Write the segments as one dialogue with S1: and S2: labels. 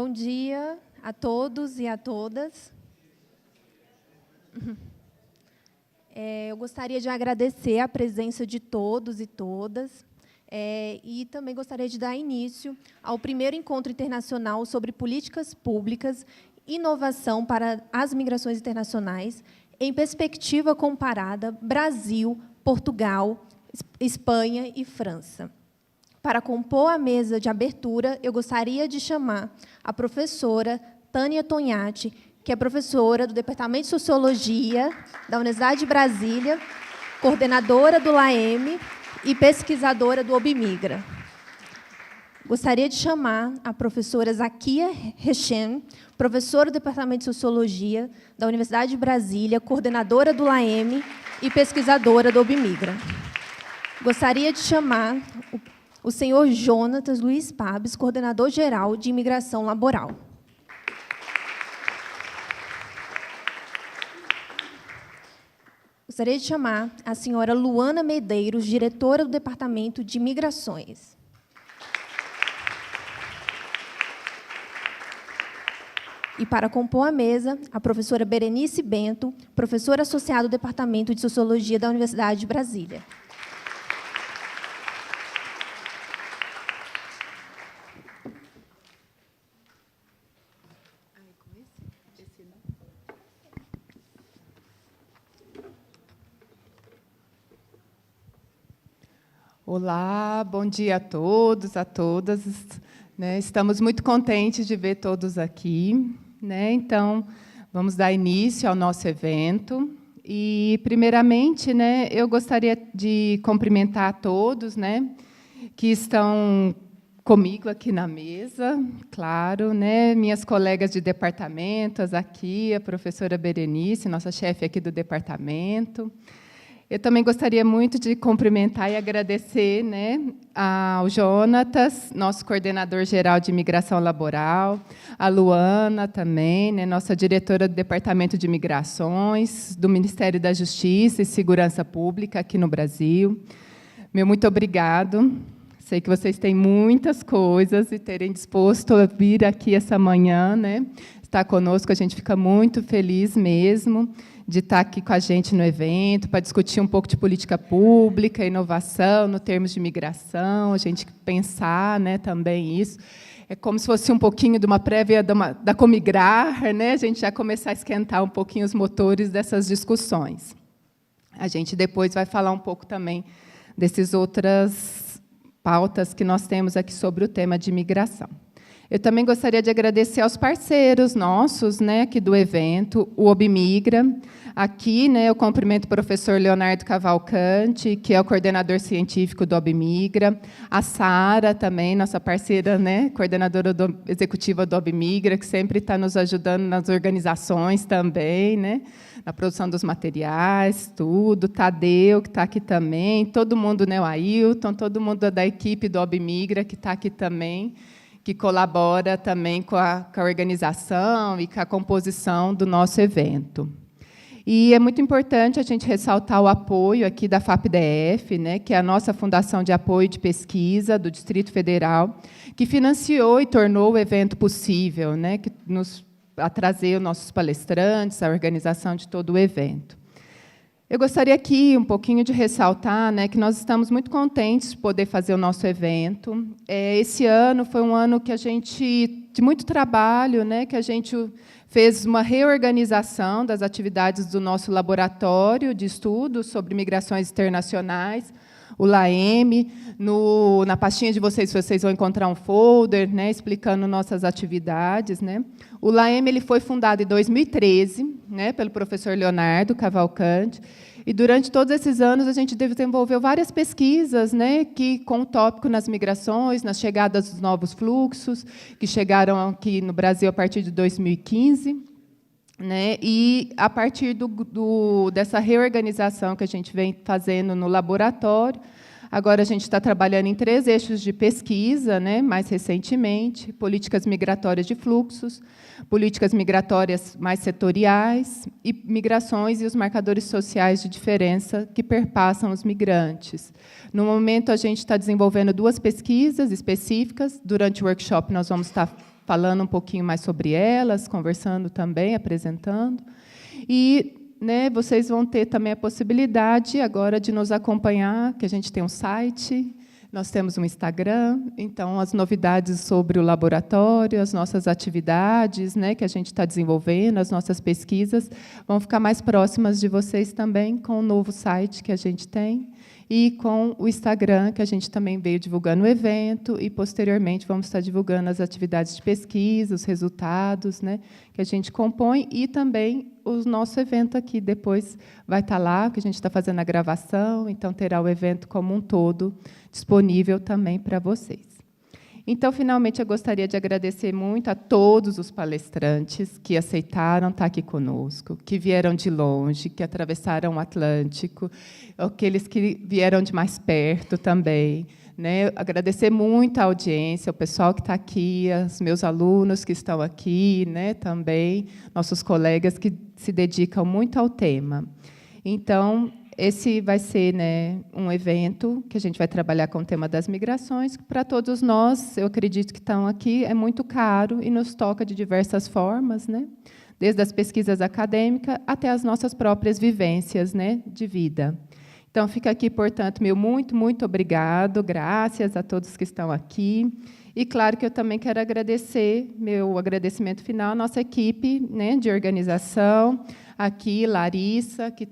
S1: Bom dia a todos e a todas. Eu gostaria de agradecer a presença de todos e todas, e também gostaria de dar início ao primeiro encontro internacional sobre políticas públicas, inovação para as migrações internacionais, em perspectiva comparada Brasil, Portugal, Espanha e França. Para compor a mesa de abertura, eu gostaria de chamar a professora Tânia Tonhati, que é professora do Departamento de Sociologia da Universidade de Brasília, coordenadora do LAEME e pesquisadora do OBMIGRA. Gostaria de chamar a professora Zakia Rechem, professora do Departamento de Sociologia da Universidade de Brasília, coordenadora do LAEME e pesquisadora do OBMIGRA. Gostaria de chamar o senhor Jonatas Luiz Pabes, coordenador-geral de Imigração Laboral. Gostaria de chamar a senhora Luana Medeiros, diretora do Departamento de Migrações. E, para compor a mesa, a professora Berenice Bento, professora associada do Departamento de Sociologia da Universidade de Brasília.
S2: Olá, bom dia a todos, a todas. Estamos muito contentes de ver todos aqui. Então, vamos dar início ao nosso evento. E, primeiramente, eu gostaria de cumprimentar a todos que estão comigo aqui na mesa, claro, minhas colegas de departamento, aqui, a professora Berenice, nossa chefe aqui do departamento. Eu também gostaria muito de cumprimentar e agradecer ao Jonatas, nosso coordenador-geral de Imigração Laboral, a Luana também, nossa diretora do Departamento de Migrações, do Ministério da Justiça e Segurança Pública aqui no Brasil. Meu muito obrigado. Sei que vocês têm muitas coisas e terem disposto a vir aqui essa manhã, estar conosco, a gente fica muito feliz mesmo de estar aqui com a gente no evento, para discutir um pouco de política pública, inovação, no termos de migração, a gente pensar também isso. É como se fosse um pouquinho de uma prévia da Comigrar, a gente já começar a esquentar um pouquinho os motores dessas discussões. A gente depois vai falar um pouco também dessas outras pautas que nós temos aqui sobre o tema de imigração. Eu também gostaria de agradecer aos parceiros nossos aqui do evento, o OBMIGRA. Aqui eu cumprimento o professor Leonardo Cavalcante, que é o coordenador científico do OBMIGRA, a Sara também, nossa parceira, coordenadora executiva do OBMIGRA, que sempre está nos ajudando nas organizações também, na produção dos materiais, tudo, Tadeu, que está aqui também, todo mundo, o Ailton, todo mundo da equipe do OBMIGRA, que está aqui também, que colabora também com a organização e com a composição do nosso evento. E é muito importante a gente ressaltar o apoio aqui da FAPDF, que é a nossa Fundação de Apoio de Pesquisa do Distrito Federal, que financiou e tornou o evento possível, que a trazer os nossos palestrantes, a organização de todo o evento. Eu gostaria aqui um pouquinho de ressaltar que nós estamos muito contentes de poder fazer o nosso evento. Esse ano foi um ano que a gente, de muito trabalho, que a gente fez uma reorganização das atividades do nosso laboratório de estudos sobre migrações internacionais, o LAEME. Na pastinha de vocês vão encontrar um folder explicando nossas atividades. O LAEME ele foi fundado em 2013 pelo professor Leonardo Cavalcante, e durante todos esses anos a gente desenvolveu várias pesquisas com o tópico nas migrações, nas chegadas dos novos fluxos, que chegaram aqui no Brasil a partir de 2015. E, a partir dessa reorganização que a gente vem fazendo no laboratório, agora a gente está trabalhando em 3 eixos de pesquisa, mais recentemente: políticas migratórias de fluxos, políticas migratórias mais setoriais e migrações e os marcadores sociais de diferença que perpassam os migrantes. No momento, a gente está desenvolvendo 2 pesquisas específicas. Durante o workshop, nós vamos estar falando um pouquinho mais sobre elas, conversando também, apresentando. E, né, vocês vão ter também a possibilidade agora de nos acompanhar, que a gente tem um site, nós temos um Instagram, então as novidades sobre o laboratório, as nossas atividades, né, que a gente está desenvolvendo, as nossas pesquisas, vão ficar mais próximas de vocês também com o novo site que a gente tem e com o Instagram, que a gente também veio divulgando o evento, e, posteriormente, vamos estar divulgando as atividades de pesquisa, os resultados, né, que a gente compõe, e também o nosso evento aqui depois vai estar lá, que a gente está fazendo a gravação, então terá o evento como um todo disponível também para vocês. Então, finalmente, eu gostaria de agradecer muito a todos os palestrantes que aceitaram estar aqui conosco, que vieram de longe, que atravessaram o Atlântico, aqueles que vieram de mais perto também, né? Agradecer muito a audiência, o pessoal que está aqui, os meus alunos que estão aqui, né, também, nossos colegas que se dedicam muito ao tema. Então, esse vai ser, né, um evento que a gente vai trabalhar com o tema das migrações, que para todos nós, eu acredito que estão aqui, é muito caro e nos toca de diversas formas, né? Desde as pesquisas acadêmicas até as nossas próprias vivências, né, de vida. Então, fica aqui, portanto, meu muito obrigado, graças a todos que estão aqui. E, claro, que eu também quero agradecer, meu agradecimento final à nossa equipe, né, de organização, aqui, Larissa, que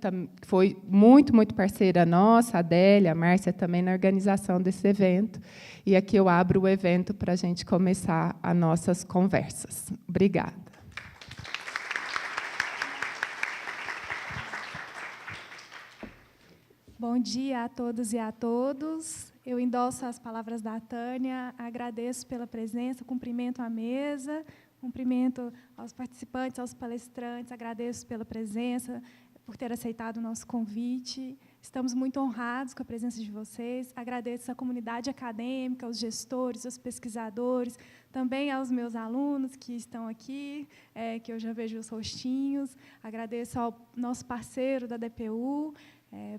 S2: foi muito parceira nossa, a Adélia, a Márcia também na organização desse evento. E aqui eu abro o evento para a gente começar as nossas conversas. Obrigada.
S3: Bom dia a todos e a todos. Eu endosso as palavras da Tânia, agradeço pela presença, cumprimento a mesa, cumprimento aos participantes, aos palestrantes, agradeço pela presença, por ter aceitado o nosso convite. Estamos muito honrados com a presença de vocês. Agradeço à comunidade acadêmica, aos gestores, aos pesquisadores, também aos meus alunos que estão aqui, que eu já vejo os rostinhos. Agradeço ao nosso parceiro da DPU.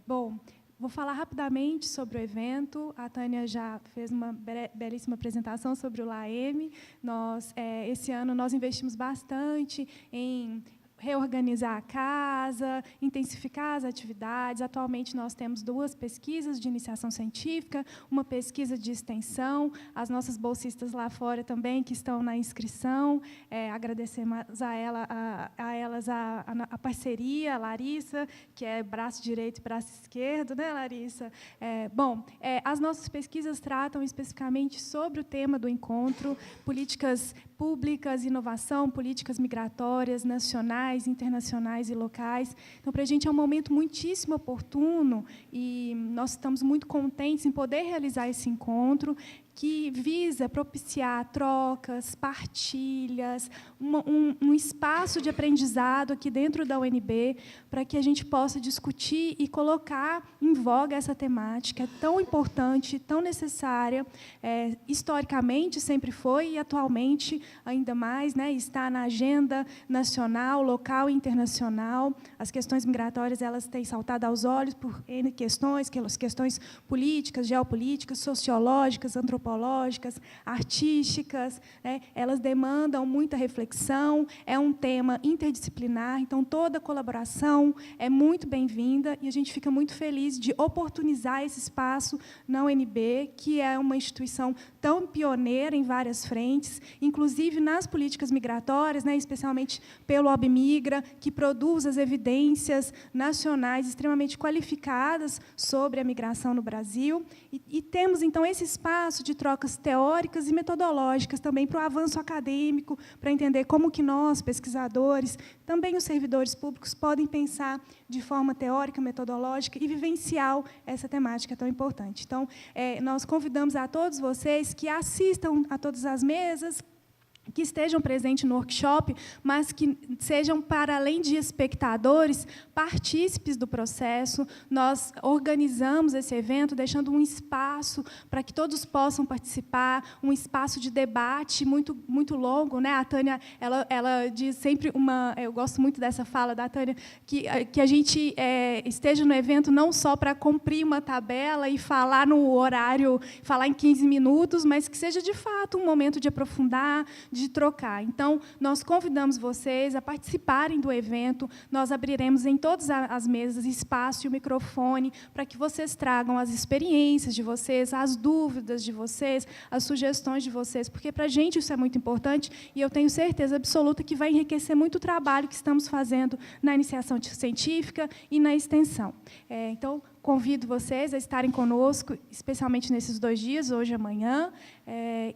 S3: Bom, vou falar rapidamente sobre o evento. A Tânia já fez uma belíssima apresentação sobre o LAEM. Esse ano, nós investimos bastante em reorganizar a casa, intensificar as atividades. Atualmente, nós temos 2 pesquisas de iniciação científica, uma pesquisa de extensão, as nossas bolsistas lá fora também, que estão na inscrição. Agradecemos a elas a parceria, a Larissa, que é braço direito e braço esquerdo, né, Larissa? As nossas pesquisas tratam especificamente sobre o tema do encontro, políticas públicas, inovação, políticas migratórias, nacionais, internacionais e locais. Então, para a gente é um momento muitíssimo oportuno e nós estamos muito contentes em poder realizar esse encontro, que visa propiciar trocas, partilhas, um espaço de aprendizado aqui dentro da UNB, para que a gente possa discutir e colocar em voga essa temática tão importante, tão necessária, historicamente sempre foi e atualmente ainda mais, né, está na agenda nacional, local e internacional. As questões migratórias elas têm saltado aos olhos por N questões, questões políticas, geopolíticas, sociológicas, antropológicas, artísticas, né? Elas demandam muita reflexão, é um tema interdisciplinar, então toda colaboração é muito bem-vinda e a gente fica muito feliz de oportunizar esse espaço na UNB, que é uma instituição tão pioneira em várias frentes, inclusive nas políticas migratórias, né, especialmente pelo OBMigra, que produz as evidências nacionais extremamente qualificadas sobre a migração no Brasil. E temos, então, esse espaço de trocas teóricas e metodológicas também para o avanço acadêmico, para entender como que nós, pesquisadores, também os servidores públicos, podem pensar de forma teórica, metodológica e vivencial essa temática tão importante. Então, nós convidamos a todos vocês que assistam a todas as mesas, que estejam presentes no workshop, mas que sejam, para além de espectadores, partícipes do processo. Nós organizamos esse evento, deixando um espaço para que todos possam participar, um espaço de debate muito longo, né? A Tânia, ela diz sempre eu gosto muito dessa fala da Tânia, que a gente esteja no evento não só para cumprir uma tabela e falar no horário, falar em 15 minutos, mas que seja, de fato, um momento de aprofundar, de trocar. Então, nós convidamos vocês a participarem do evento, nós abriremos em todas as mesas espaço e o microfone para que vocês tragam as experiências de vocês, as dúvidas de vocês, as sugestões de vocês, porque para a gente isso é muito importante e eu tenho certeza absoluta que vai enriquecer muito o trabalho que estamos fazendo na iniciação científica e na extensão. Então, convido vocês a estarem conosco, especialmente nesses 2 dias, hoje e amanhã,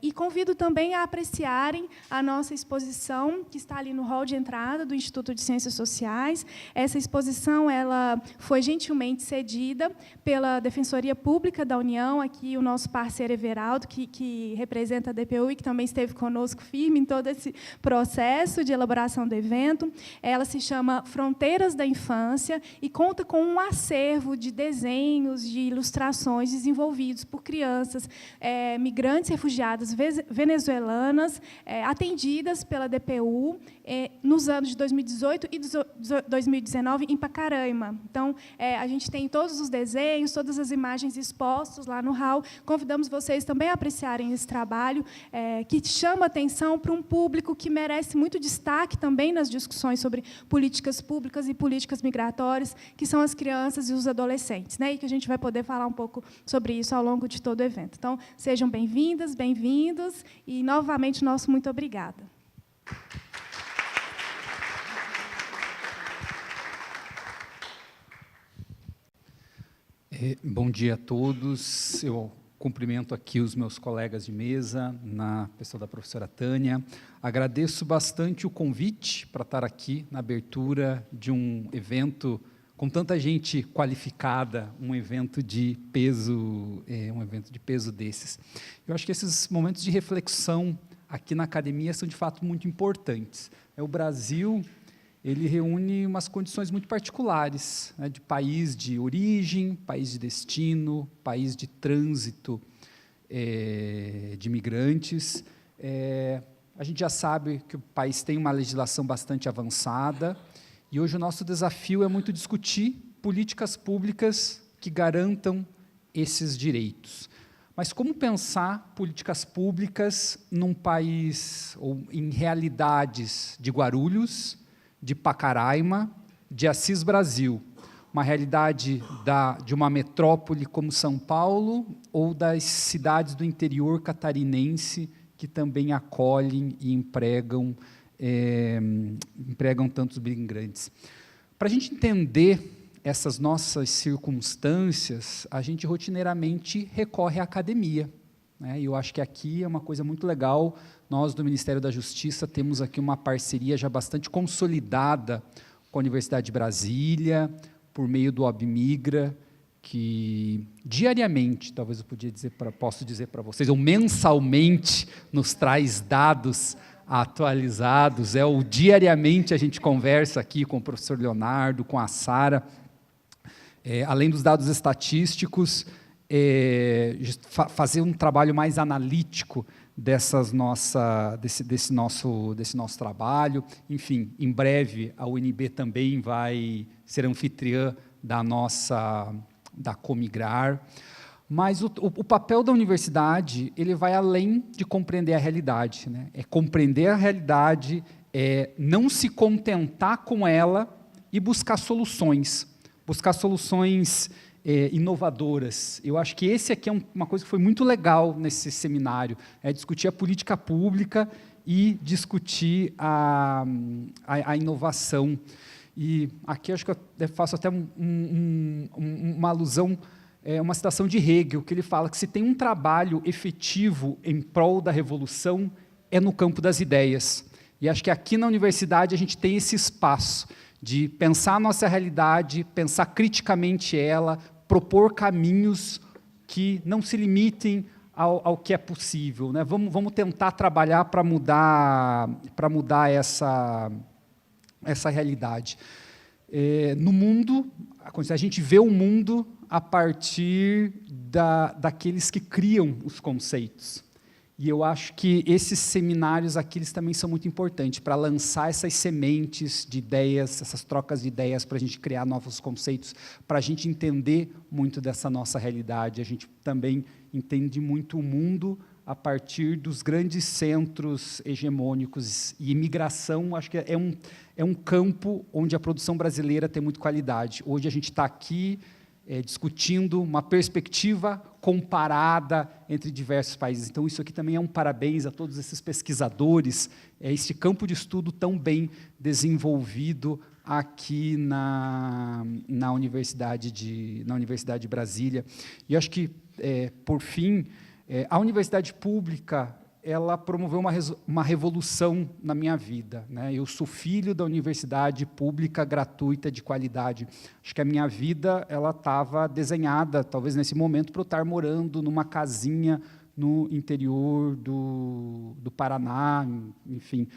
S3: e convido também a apreciarem a nossa exposição, que está ali no hall de entrada do Instituto de Ciências Sociais. Essa exposição ela foi gentilmente cedida pela Defensoria Pública da União, aqui o nosso parceiro Everaldo, que representa a DPU e que também esteve conosco firme em todo esse processo de elaboração do evento. Ela se chama Fronteiras da Infância e conta com um acervo de desenhos, de ilustrações desenvolvidos por crianças migrantes refugiadas venezuelanas, atendidas pela DPU nos anos de 2018 e 2019 em Pacaraima. Então, a gente tem todos os desenhos, todas as imagens expostas lá no hall. Convidamos vocês também a apreciarem esse trabalho, que chama atenção para um público que merece muito destaque também nas discussões sobre políticas públicas e políticas migratórias, que são as crianças e os adolescentes, né? E que a gente vai poder falar um pouco sobre isso ao longo de todo o evento. Então, sejam bem-vindas, bem-vindos, e, novamente, nosso muito obrigada.
S4: Bom dia a todos. Eu cumprimento aqui os meus colegas de mesa, na pessoa da professora Tânia. Agradeço bastante o convite para estar aqui na abertura de um evento com tanta gente qualificada, um evento de peso desses. Eu acho que esses momentos de reflexão aqui na academia são, de fato, muito importantes. O Brasil, ele reúne umas condições muito particulares, né, de país de origem, país de destino, país de trânsito de imigrantes. A gente já sabe que o país tem uma legislação bastante avançada, e hoje o nosso desafio é muito discutir políticas públicas que garantam esses direitos. Mas como pensar políticas públicas num país, ou em realidades de Guarulhos, de Pacaraima, de Assis Brasil, uma realidade de uma metrópole como São Paulo, ou das cidades do interior catarinense, que também acolhem e empregam tantos imigrantes. Para a gente entender essas nossas circunstâncias, a gente rotineiramente recorre à academia, né? E eu acho que aqui é uma coisa muito legal. Nós, do Ministério da Justiça, temos aqui uma parceria já bastante consolidada com a Universidade de Brasília, por meio do OBMigra, que diariamente, talvez posso dizer para vocês, ou mensalmente, nos traz dados atualizados. Diariamente a gente conversa aqui com o professor Leonardo, com a Sara, além dos dados estatísticos, fazer um trabalho mais analítico desse nosso trabalho. Enfim, em breve a UNB também vai ser anfitriã da Comigrar. Mas o papel da universidade, ele vai além de compreender a realidade, né? Compreender a realidade, não se contentar com ela e buscar soluções inovadoras. Eu acho que esse aqui é uma coisa que foi muito legal nesse seminário, discutir a política pública e discutir a inovação. E aqui acho que eu faço até uma alusão, uma citação de Hegel, que ele fala que se tem um trabalho efetivo em prol da revolução, é no campo das ideias. E acho que aqui na universidade a gente tem esse espaço de pensar a nossa realidade, pensar criticamente ela, propor caminhos que não se limitem ao que é possível, né? Vamos tentar trabalhar para mudar essa realidade. No mundo, a gente vê o mundo a partir daqueles que criam os conceitos. E eu acho que esses seminários aqui eles também são muito importantes para lançar essas sementes de ideias, essas trocas de ideias, para a gente criar novos conceitos, para a gente entender muito dessa nossa realidade. A gente também entende muito o mundo a partir dos grandes centros hegemônicos. E imigração, acho que é um campo onde a produção brasileira tem muita qualidade. Hoje a gente está aqui discutindo uma perspectiva comparada entre diversos países. Então, isso aqui também é um parabéns a todos esses pesquisadores, esse campo de estudo tão bem desenvolvido aqui na Universidade de Brasília. E acho que, por fim, a universidade pública, ela promoveu uma revolução na minha vida, né? Eu sou filho da universidade pública gratuita de qualidade. Acho que a minha vida ela estava desenhada, talvez nesse momento, para eu estar morando numa casinha no interior do Paraná, enfim.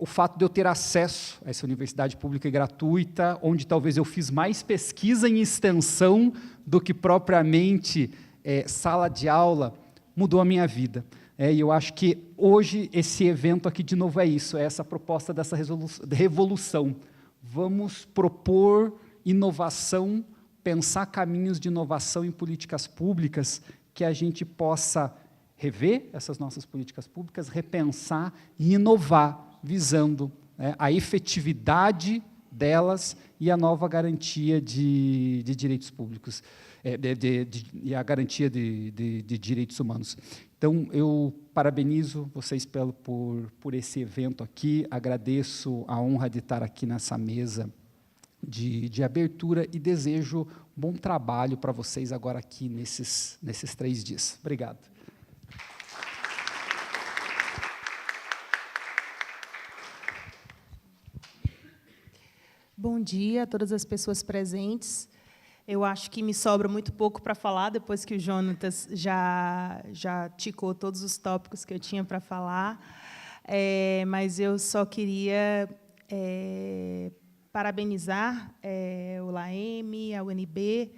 S4: O fato de eu ter acesso a essa universidade pública e gratuita, onde talvez eu fiz mais pesquisa em extensão do que propriamente sala de aula, mudou a minha vida. E eu acho que hoje esse evento aqui, de novo, é isso, é essa proposta dessa revolução. Vamos propor inovação, pensar caminhos de inovação em políticas públicas, que a gente possa rever essas nossas políticas públicas, repensar e inovar, visando a efetividade delas e a nova garantia de direitos públicos, e a garantia de direitos humanos. Então, eu parabenizo vocês por esse evento aqui, agradeço a honra de estar aqui nessa mesa de abertura e desejo bom trabalho para vocês agora aqui nesses 3 dias. Obrigado.
S5: Bom dia a todas as pessoas presentes. Eu acho que me sobra muito pouco para falar, depois que o Jonatas já ticou todos os tópicos que eu tinha para falar, mas eu só queria parabenizar o LAEME, a UNB,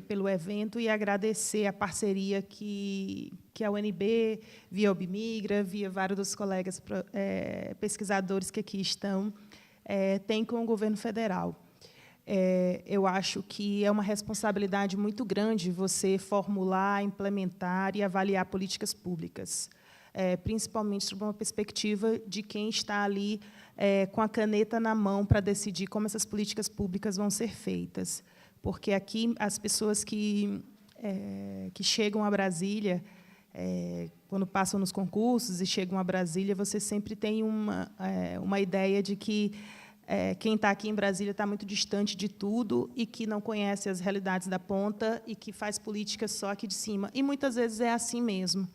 S5: pelo evento e agradecer a parceria que a UNB, via Obmigra, via vários dos colegas pesquisadores que aqui estão, tem com o governo federal. Eu acho que é uma responsabilidade muito grande você formular, implementar e avaliar políticas públicas, principalmente sob uma perspectiva de quem está ali com a caneta na mão para decidir como essas políticas públicas vão ser feitas. Porque aqui as pessoas que chegam a Brasília, quando passam nos concursos e chegam a Brasília, você sempre tem uma ideia de que quem está aqui em Brasília está muito distante de tudo e que não conhece as realidades da ponta e que faz política só aqui de cima. E, muitas vezes, é assim mesmo.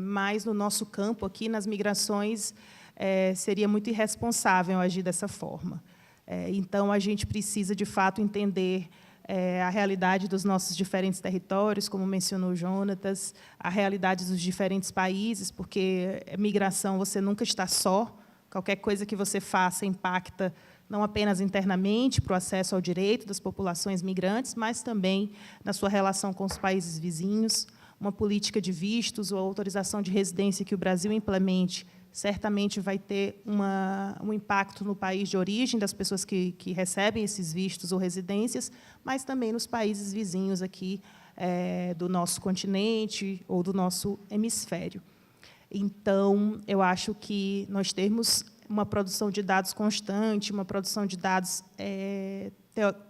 S5: Mas, no nosso campo, aqui, nas migrações, seria muito irresponsável agir dessa forma. Então, a gente precisa, de fato, entender a realidade dos nossos diferentes territórios, como mencionou o Jonatas, a realidade dos diferentes países, porque migração você nunca está só. Qualquer coisa que você faça impacta não apenas internamente para o acesso ao direito das populações migrantes, mas também na sua relação com os países vizinhos. Uma política de vistos ou autorização de residência que o Brasil implemente certamente vai ter um impacto no país de origem das pessoas que recebem esses vistos ou residências, mas também nos países vizinhos aqui do nosso continente ou do nosso hemisfério. Então, eu acho que nós termos uma produção de dados constante, uma produção de dados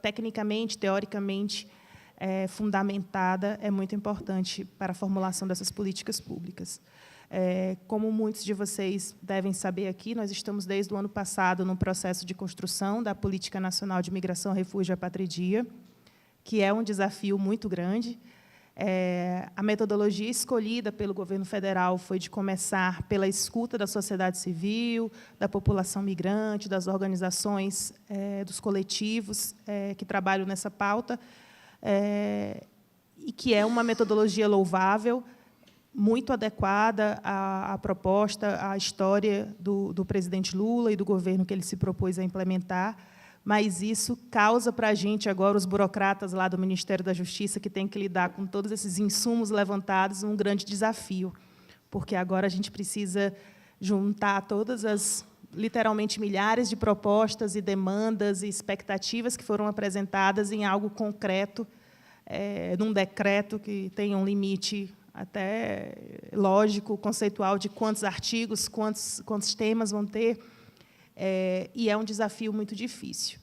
S5: tecnicamente, teoricamente fundamentada, é muito importante para a formulação dessas políticas públicas. Como muitos de vocês devem saber aqui, nós estamos, desde o ano passado, num processo de construção da Política Nacional de Migração, Refúgio e Apatridia, que é um desafio muito grande. A metodologia escolhida pelo governo federal foi de começar pela escuta da sociedade civil, da população migrante, das organizações, dos coletivos que trabalham nessa pauta, e que é uma metodologia louvável, muito adequada à proposta, à história do presidente Lula e do governo que ele se propôs a implementar, mas isso causa para a gente, agora, os burocratas lá do Ministério da Justiça, que têm que lidar com todos esses insumos levantados, um grande desafio, porque agora a gente precisa juntar todas as, literalmente, milhares de propostas e demandas e expectativas que foram apresentadas em algo concreto, num decreto que tenha um limite até lógico, conceitual, de quantos artigos, quantos temas vão ter, e é um desafio muito difícil.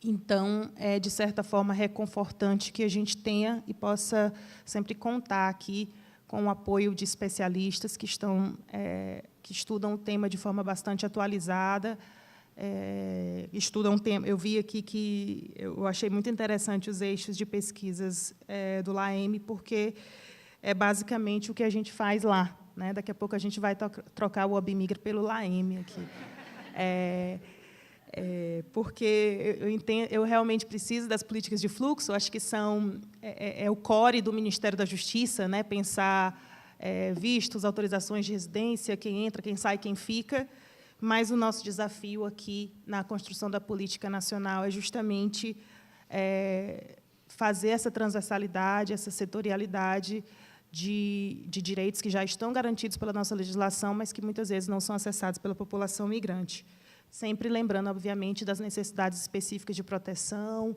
S5: Então, é, de certa forma, reconfortante que a gente tenha e possa sempre contar aqui com o apoio de especialistas que estudam o tema de forma bastante atualizada, estudam o tema. Eu vi aqui que eu achei muito interessante os eixos de pesquisas do LAEME, porque é basicamente o que a gente faz lá, né? Daqui a pouco a gente vai trocar o OBMIGRA pelo LAEME aqui. Porque eu realmente preciso das políticas de fluxo, acho que são o core do Ministério da Justiça, né? Pensar vistos, autorizações de residência, quem entra, quem sai, quem fica, mas o nosso desafio aqui na construção da política nacional é justamente fazer essa transversalidade, essa setorialidade de direitos que já estão garantidos pela nossa legislação, mas que muitas vezes não são acessados pela população migrante. Sempre lembrando, obviamente, das necessidades específicas de proteção,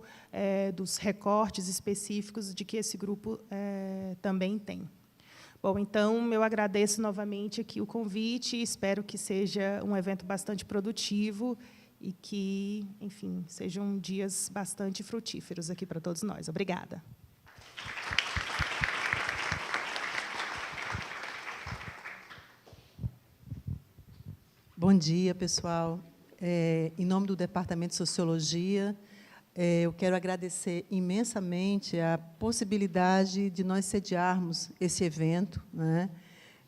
S5: dos recortes específicos de que esse grupo também tem. Bom, então, eu agradeço novamente aqui o convite e espero que seja um evento bastante produtivo e que, enfim, sejam dias bastante frutíferos aqui para todos nós. Obrigada.
S6: Bom dia, pessoal. Em nome do Departamento de Sociologia, eu quero agradecer imensamente a possibilidade de nós sediarmos esse evento, né?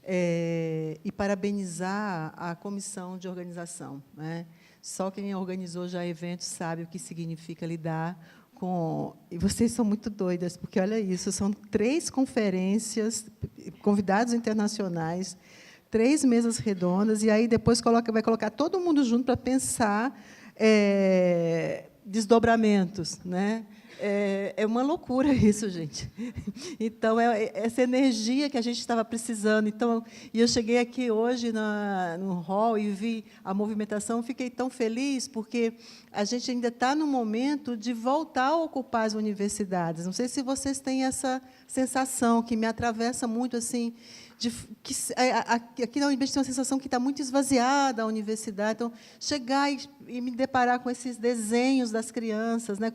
S6: E parabenizar a comissão de organização, né? Só quem organizou já eventos sabe o que significa lidar com... E vocês são muito doidas, porque, olha isso, são 3 conferências, convidados internacionais, 3 mesas redondas, e aí depois vai colocar todo mundo junto para pensar desdobramentos, né? É uma loucura isso, gente. Então, essa energia que a gente estava precisando. Então, e eu cheguei aqui hoje no hall e vi a movimentação, fiquei tão feliz, porque a gente ainda está no momento de voltar a ocupar as universidades. Não sei se vocês têm essa sensação, que me atravessa muito, assim, aqui na universidade tem uma sensação que está muito esvaziada a universidade. Então, chegar e me deparar com esses desenhos das crianças, né,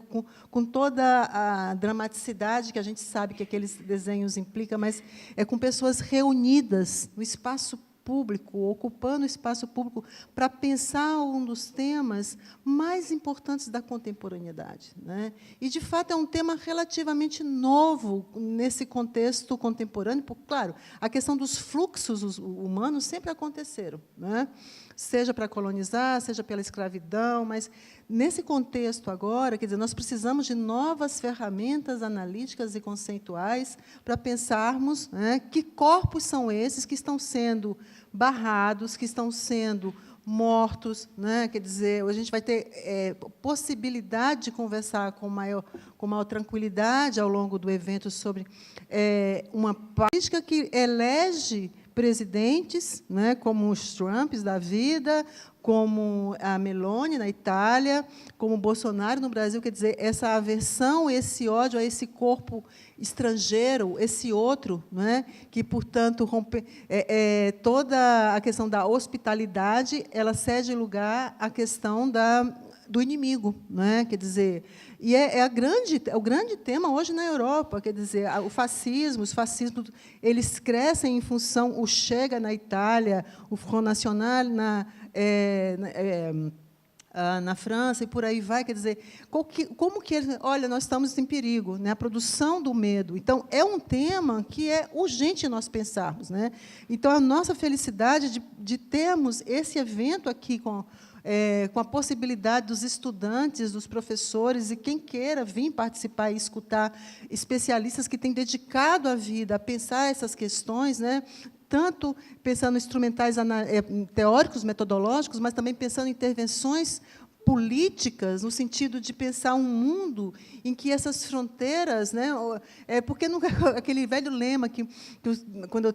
S6: com toda a dramaticidade que a gente sabe que aqueles desenhos implicam, mas com pessoas reunidas no espaço público, ocupando o espaço público para pensar um dos temas mais importantes da contemporaneidade, né? E, de fato, é um tema relativamente novo nesse contexto contemporâneo, porque, claro, a questão dos fluxos humanos sempre aconteceram, né? Seja para colonizar, seja pela escravidão, mas, nesse contexto agora, quer dizer, nós precisamos de novas ferramentas analíticas e conceituais para pensarmos, né, que corpos são esses que estão sendo barrados, que estão sendo mortos, né? Quer dizer, a gente vai ter possibilidade de conversar com maior tranquilidade ao longo do evento sobre uma política que elege presidentes, né, como os Trumps da vida, como a Meloni na Itália, como o Bolsonaro no Brasil. Quer dizer, essa aversão, esse ódio a esse corpo estrangeiro, esse outro, né, que, portanto, toda a questão da hospitalidade, ela cede lugar à questão do inimigo, né? Quer dizer, e o grande tema hoje na Europa, quer dizer, os fascismos, eles crescem em função, o Chega na Itália, o Front National na França e por aí vai, quer dizer, como que olha, nós estamos em perigo, né? A produção do medo. Então, é um tema que é urgente nós pensarmos, né? Então, a nossa felicidade de termos esse evento aqui com a possibilidade dos estudantes, dos professores e quem queira vir participar e escutar especialistas que têm dedicado a vida a pensar essas questões, né? Tanto pensando em instrumentais teóricos, metodológicos, mas também pensando em intervenções políticas, no sentido de pensar um mundo em que essas fronteiras, né, porque nunca aquele velho lema que quando eu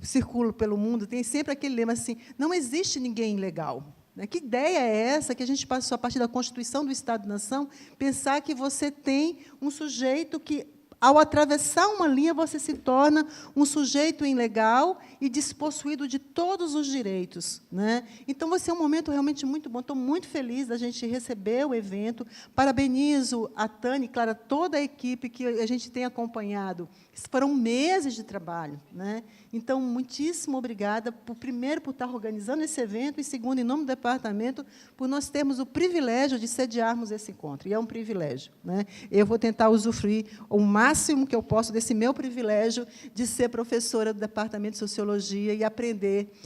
S6: circulo pelo mundo, tem sempre aquele lema assim: não existe ninguém ilegal. Que ideia é essa que a gente passou, a partir da Constituição do Estado-nação, pensar que você tem um sujeito que ao atravessar uma linha, você se torna um sujeito ilegal e despossuído de todos os direitos, né? Então, vai ser um momento realmente muito bom. Estou muito feliz da gente receber o evento. Parabenizo a Tânia e, claro, toda a equipe que a gente tem acompanhado. Foram meses de trabalho, né? Então, muitíssimo obrigada, primeiro, por estar organizando esse evento, e, segundo, em nome do departamento, por nós termos o privilégio de sediarmos esse encontro. E é um privilégio, né? Eu vou tentar usufruir o máximo que eu posso desse meu privilégio de ser professora do Departamento de Sociologia e aprender